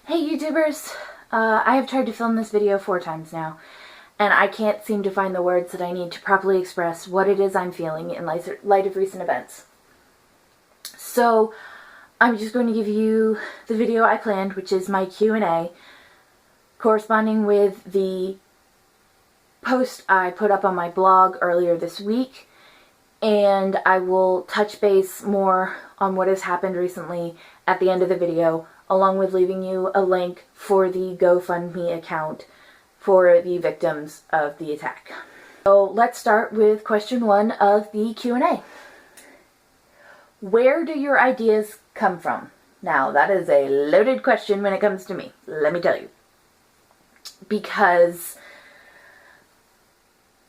Hey YouTubers! I have tried to film this video 4 times now, and I can't seem to find the words that I need to properly express what it is I'm feeling in light of recent events. So, I'm just going to give you the video I planned, which is my Q&A, corresponding with the post I put up on my blog earlier this week, and I will touch base more on what has happened recently at the end of the video, along with leaving you a link for the GoFundMe account for the victims of the attack. So let's start with question 1 of the Q&A. Where do your ideas come from? Now, that is a loaded question when it comes to me, let me tell you. Because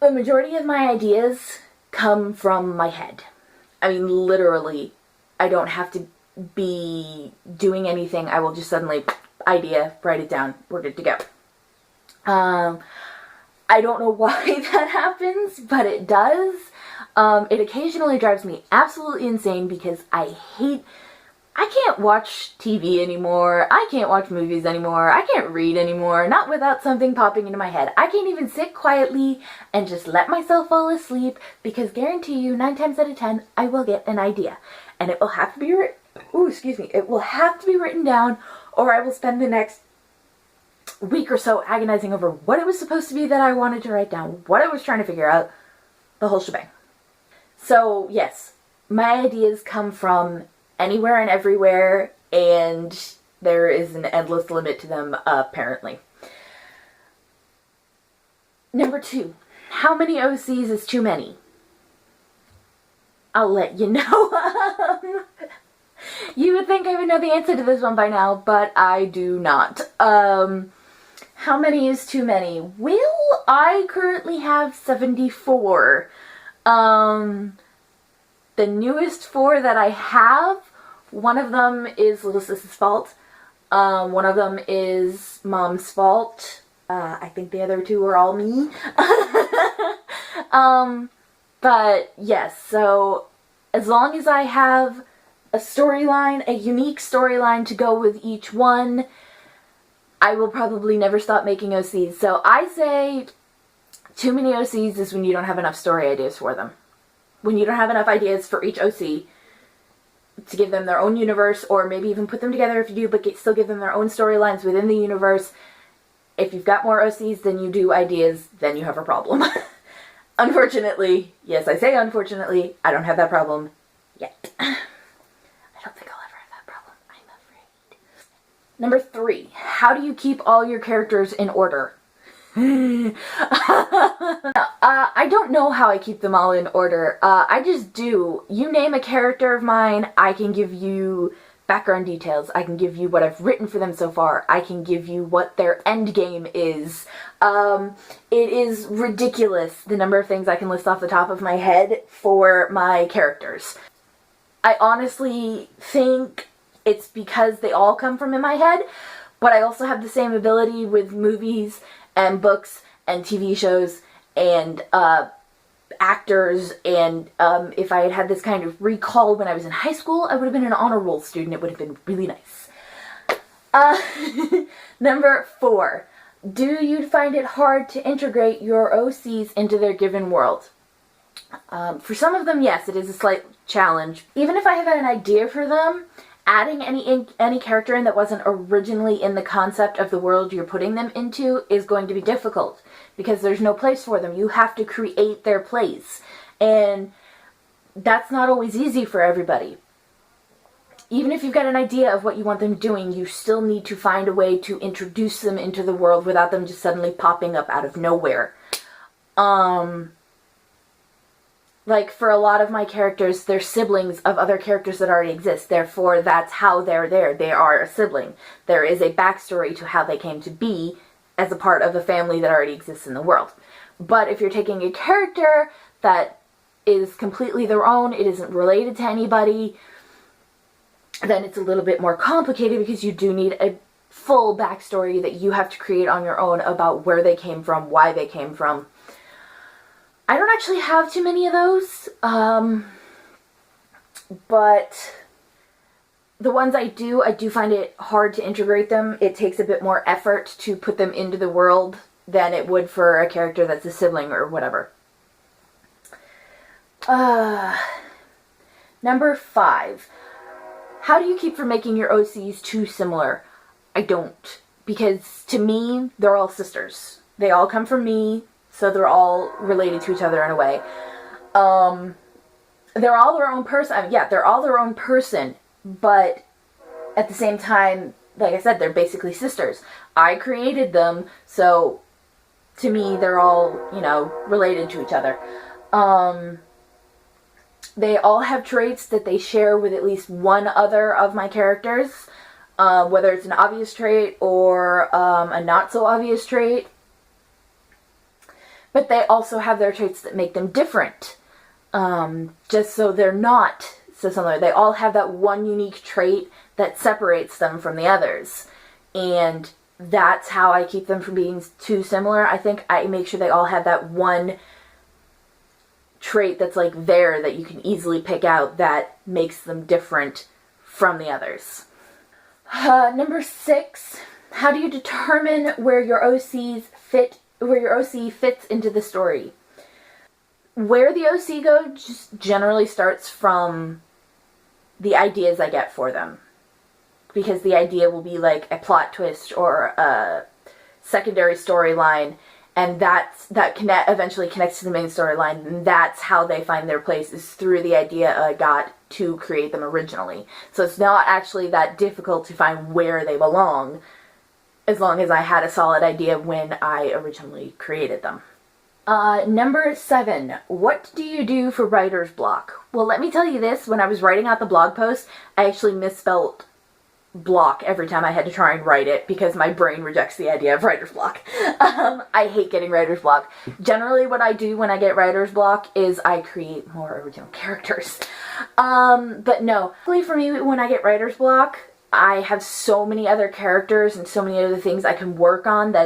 the majority of my ideas come from my head. I mean, literally, I don't have to be doing anything. I will just suddenly, idea, write it down, we're good to go. I don't know why that happens, but it does. It occasionally drives me absolutely insane because I can't watch TV anymore, I can't watch movies anymore, I can't read anymore, not without something popping into my head. I can't even sit quietly and just let myself fall asleep because guarantee you 9 times out of 10 I will get an idea. And it will have to be it will have to be written down, or I will spend the next week or so agonizing over what it was supposed to be that I wanted to write down, what I was trying to figure out, the whole shebang. So yes, my ideas come from anywhere and everywhere, and there is an endless limit to them, apparently. Number 2, how many OCs is too many? I'll let you know. You would think I would know the answer to this one by now, but I do not. How many is too many? Well, I currently have 74. The newest 4 that I have, one of them is Little Sis's fault. One of them is Mom's fault. I think the other 2 are all me. But yes, so as long as I have a storyline, a unique storyline to go with each one, I will probably never stop making OCs. So I say too many OCs is when you don't have enough story ideas for them. When you don't have enough ideas for each OC to give them their own universe, or maybe even put them together if you do, but still give them their own storylines within the universe. If you've got more OCs than you do ideas, then you have a problem. Unfortunately, yes, I say unfortunately, I don't have that problem yet. I don't think I'll ever have that problem, I'm afraid. Number 3, how do you keep all your characters in order? I don't know how I keep them all in order. I just do. You name a character of mine, I can give you background details. I can give you what I've written for them so far. I can give you what their end game is. It is ridiculous the number of things I can list off the top of my head for my characters. I honestly think it's because they all come from in my head, but I also have the same ability with movies and books and TV shows and actors, and if I had had this kind of recall when I was in high school, I would have been an honor roll student. It would have been really nice. Number 4, do you find it hard to integrate your OCs into their given world? For some of them, yes, it is a slight challenge. Even if I have an idea for them, adding any character in that wasn't originally in the concept of the world you're putting them into is going to be difficult, because there's no place for them. You have to create their place, and that's not always easy for everybody. Even if you've got an idea of what you want them doing, you still need to find a way to introduce them into the world without them just suddenly popping up out of nowhere. Like, for a lot of my characters, they're siblings of other characters that already exist. Therefore, that's how they're there. They are a sibling. There is a backstory to how they came to be as a part of a family that already exists in the world. But if you're taking a character that is completely their own, it isn't related to anybody, then it's a little bit more complicated, because you do need a full backstory that you have to create on your own about where they came from, why they came from. I don't actually have too many of those, but the ones I do find it hard to integrate them. It takes a bit more effort to put them into the world than it would for a character that's a sibling or whatever. Number 5. How do you keep from making your OCs too similar? I don't. Because to me, they're all sisters. They all come from me, so they're all related to each other in a way. They're all their own person. Yeah, they're all their own person, but at the same time, like I said, they're basically sisters. I created them, so to me, they're all, you know, related to each other. They all have traits that they share with at least one other of my characters, whether it's an obvious trait or a not so obvious trait. But they also have their traits that make them different, just so they're not so similar. They all have that one unique trait that separates them from the others, and that's how I keep them from being too similar. I think I make sure they all have that one trait that's like there that you can easily pick out that makes them different from the others. Number 6, how do you determine where your OC fits into the story? Where the OC goes just generally starts from the ideas I get for them. Because the idea will be like a plot twist or a secondary storyline, and that eventually connects to the main storyline, and that's how they find their place, is through the idea I got to create them originally. So it's not actually that difficult to find where they belong, as long as I had a solid idea when I originally created them. Number 7, what do you do for writer's block? Well, let me tell you this, when I was writing out the blog post, I actually misspelled block every time I had to try and write it because my brain rejects the idea of writer's block. I hate getting writer's block. Generally what I do when I get writer's block is I create more original characters. But no, for me when I get writer's block, I have so many other characters and so many other things I can work on that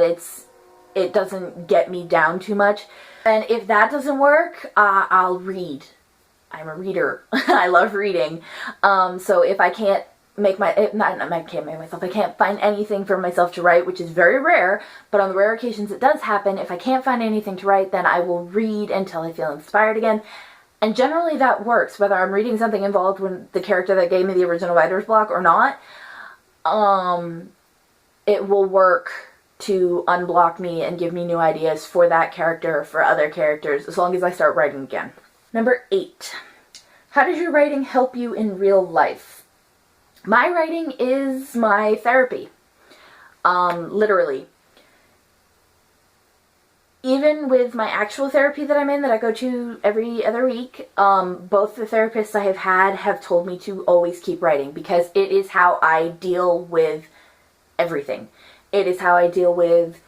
it doesn't get me down too much. And if that doesn't work, I'll read. I'm a reader. I love reading. So if I can't I can't find anything for myself to write, which is very rare, but on the rare occasions it does happen. If I can't find anything to write, then I will read until I feel inspired again. And generally that works, whether I'm reading something involved with the character that gave me the original writer's block or not. It will work to unblock me and give me new ideas for that character, for other characters, as long as I start writing again. Number 8. How does your writing help you in real life? My writing is my therapy. Literally. Even with my actual therapy that I'm in, that I go to every other week, both the therapists I have had have told me to always keep writing because it is how I deal with everything. It is how I deal with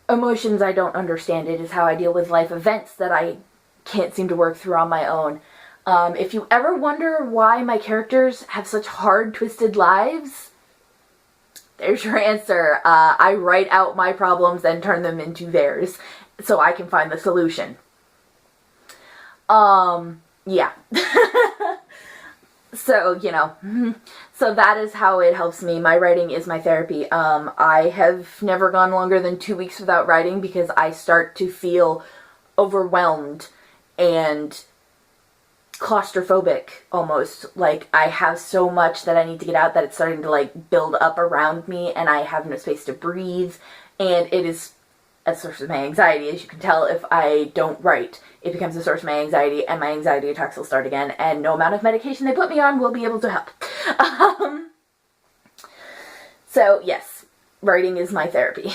emotions I don't understand. It is how I deal with life events that I can't seem to work through on my own. If you ever wonder why my characters have such hard, twisted lives, there's your answer. I write out my problems and turn them into theirs so I can find the solution. Yeah. So, you know, so that is how it helps me. My writing is my therapy. I have never gone longer than 2 weeks without writing because I start to feel overwhelmed and claustrophobic almost. Like I have so much that I need to get out that it's starting to like build up around me and I have no space to breathe, and it is a source of my anxiety. As you can tell, if I don't write, it becomes a source of my anxiety and my anxiety attacks will start again, and no amount of medication they put me on will be able to help. So yes, writing is my therapy.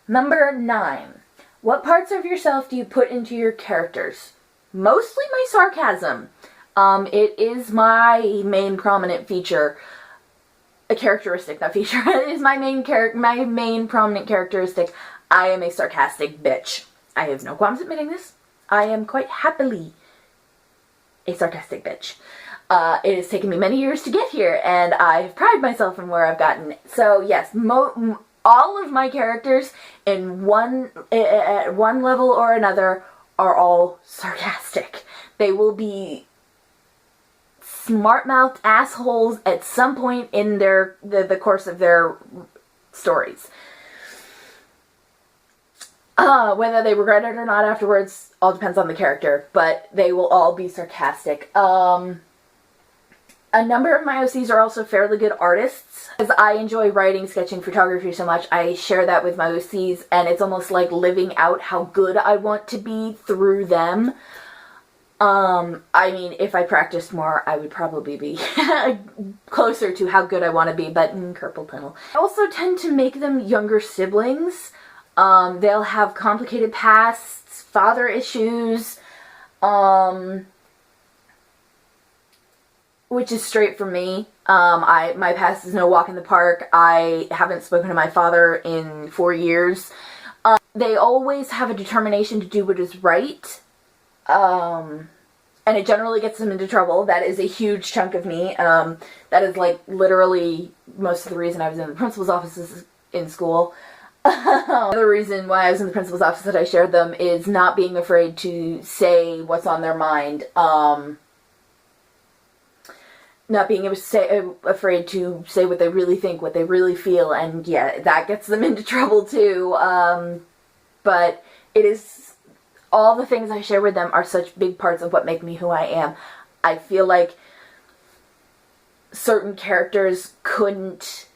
Number 9. What parts of yourself do you put into your characters? Mostly my sarcasm. It is my main prominent feature. A characteristic, not feature. It is my main prominent characteristic. I am a sarcastic bitch. I have no qualms admitting this. I am quite happily a sarcastic bitch. It has taken me many years to get here, and I have prided myself in where I've gotten. So yes, all of my characters in at one level or another are all sarcastic. They will be smart-mouthed assholes at some point in the course of their stories. Whether they regret it or not afterwards all depends on the character, but they will all be sarcastic. A number of my OCs are also fairly good artists. As I enjoy writing, sketching, photography so much, I share that with my OCs, and it's almost like living out how good I want to be through them. I mean, if I practiced more, I would probably be closer to how good I want to be, but carpal tunnel. I also tend to make them younger siblings. They'll have complicated pasts, father issues, which is straight for me. My past is no walk in the park. I haven't spoken to my father in 4 years. They always have a determination to do what is right. And it generally gets them into trouble. That is a huge chunk of me. That is like literally most of the reason I was in the principal's offices in school. Another reason why I was in the principal's office that I shared them is not being afraid to say what's on their mind. Not being afraid to say what they really think, what they really feel, and yeah, that gets them into trouble too. But it is, all the things I share with them are such big parts of what make me who I am. I feel like certain characters couldn't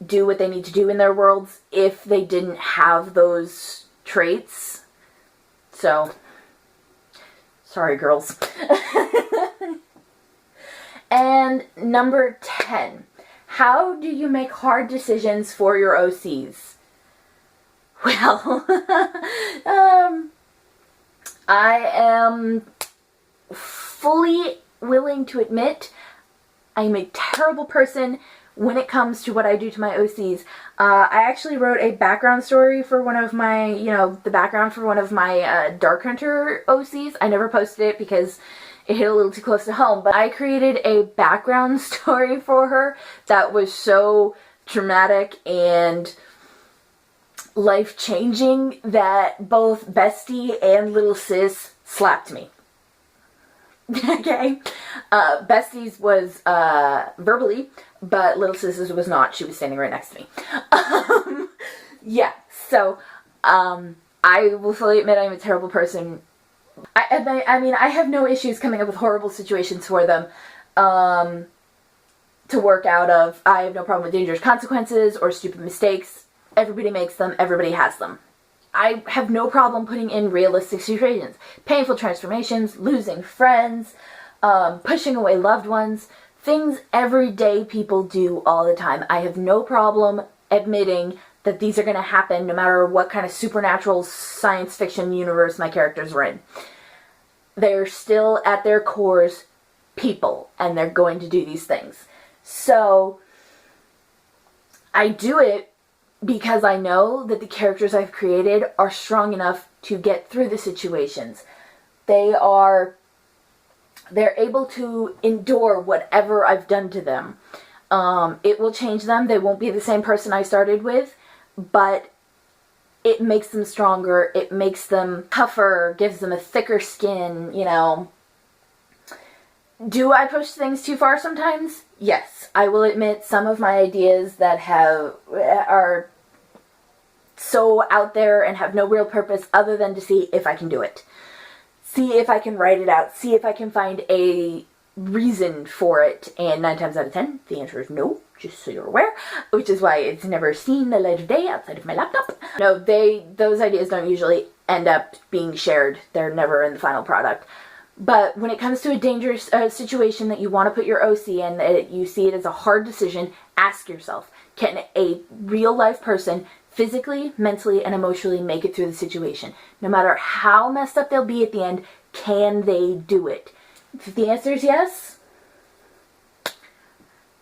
do what they need to do in their worlds if they didn't have those traits. So, sorry girls. And number 10, how do you make hard decisions for your OCs? Well, I am fully willing to admit I'm a terrible person when it comes to what I do to my OCs. I actually wrote a background story for one of my, the background for one of my Dark Hunter OCs. I never posted it because it hit a little too close to home, but I created a background story for her that was so traumatic and life-changing that both Bestie and Little Sis slapped me. Okay? Bestie's was verbally, but Little Sis's was not. She was standing right next to me. Yeah, so I will fully admit I'm a terrible person. I mean, I have no issues coming up with horrible situations for them to work out of. I have no problem with dangerous consequences or stupid mistakes. Everybody makes them. Everybody has them. I have no problem putting in realistic situations. Painful transformations, losing friends, pushing away loved ones. Things everyday people do all the time. I have no problem admitting that these are going to happen no matter what kind of supernatural science fiction universe my characters are in. They're still at their cores people, and they're going to do these things. So I do it because I know that the characters I've created are strong enough to get through the situations. They're able to endure whatever I've done to them. It will change them. They won't be the same person I started with, but it makes them stronger, it makes them tougher, gives them a thicker skin, Do I push things too far sometimes? Yes. I will admit some of my ideas that are so out there and have no real purpose other than to see if I can do it. See if I can write it out, see if I can find a reason for it, and 9 times out of 10, the answer is no, just so you're aware, which is why it's never seen the light of day outside of my laptop. No, those ideas don't usually end up being shared. They're never in the final product. But when it comes to a dangerous situation that you want to put your OC in, that you see it as a hard decision, ask yourself, can a real life person physically, mentally, and emotionally make it through the situation? No matter how messed up they'll be at the end, can they do it? If the answer is yes,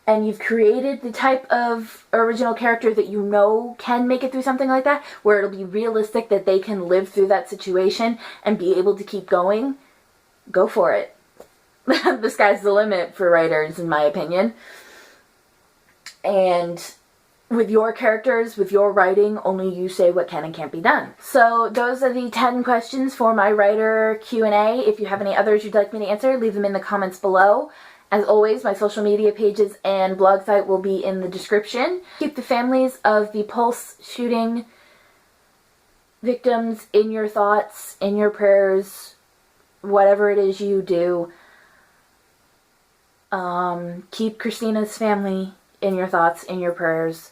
and you've created the type of original character that you know can make it through something like that, where it'll be realistic that they can live through that situation and be able to keep going, go for it. The sky's the limit for writers, in my opinion. And with your characters, with your writing, only you say what can and can't be done. So those are the 10 questions for my writer Q&A. If you have any others you'd like me to answer, leave them in the comments below. As always, my social media pages and blog site will be in the description. Keep the families of the Pulse shooting victims in your thoughts, in your prayers, whatever it is you do. Keep Christina's family in your thoughts, in your prayers.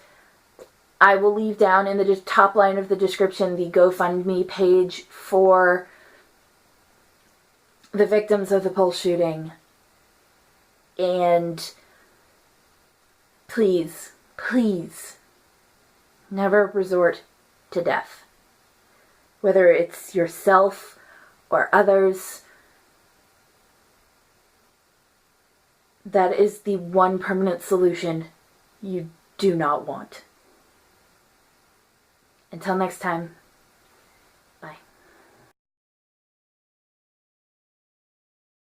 I will leave down in the top line of the description the GoFundMe page for the victims of the Pulse shooting. And please, please, never resort to death. Whether it's yourself or others, that is the one permanent solution you do not want. Until next time.